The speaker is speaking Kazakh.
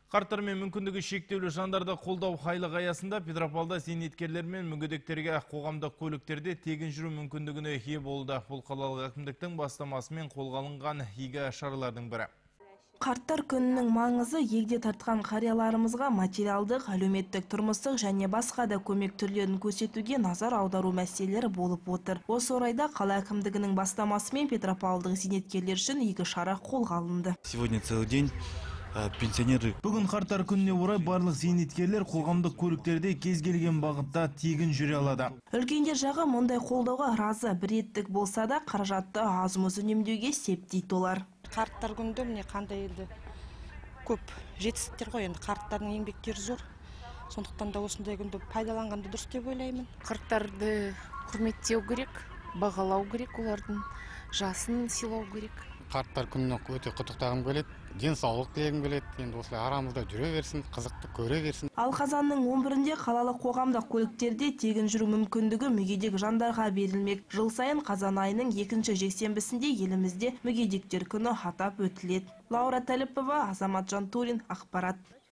Қарттар мен мүмкіндігі шектеулі жандарды қолдау айлығы аясында Петропавлда зейнеткерлер мен мүгедектерге қоғамдық көліктерде тегін жүру мүмкіндігіне ие болды. Бұл қалалық әкімдіктің бастамасымен қолға алынған игі шаралардың бірі. Қарттар күнінің маңызы егде тартқан қарияларымызға материалдық, әлеуметтік, тұрмыстық және басқа да көмек түрлерін көрсетуге назар аудару мәселелері болып отыр. Осы орайда қала әкімдігінің бастамасымен Петропавлдың зейнеткерлер үшін игі шара қолға алынды. Сегодня целый день пенсионеры. Бүгін қарттар күніне орай барлық зейнеткерлер қоғамдық көліктерде кез келген бағытта тегін жүре алады. Үлкендер жағы мұндай қолдауға разы, бір реттік болса да қаражатты аз-мұз үнемдеуге септейді олар. Қарттар күнінде міне қандай енді көп жетістіктер ғой, енді қарттардың еңбектері зор. Сондықтан да осындай күнді пайдаланғанды дұрыс деп ойлаймын. Қарттарды құрметтеу керек, бағалау керек, олардың жасын сыйлау керек. Қарттар күніне өте құттықтағым келеді. Денсаулық тілегім келеді. Енді осылай арамызда жүре берсін, қызықты көре берсін. Ал қазанның 11-інде қалалық қоғамдық көліктерде тегін жүру мүмкіндігі мүгедек жандарға берілмек. Жыл сайын қазан айының 2-ші жексенбісінде елімізде мүгедектер күні атап өтіледі. Лаура Тәліпова, Азамат Жантурин, ақпарат.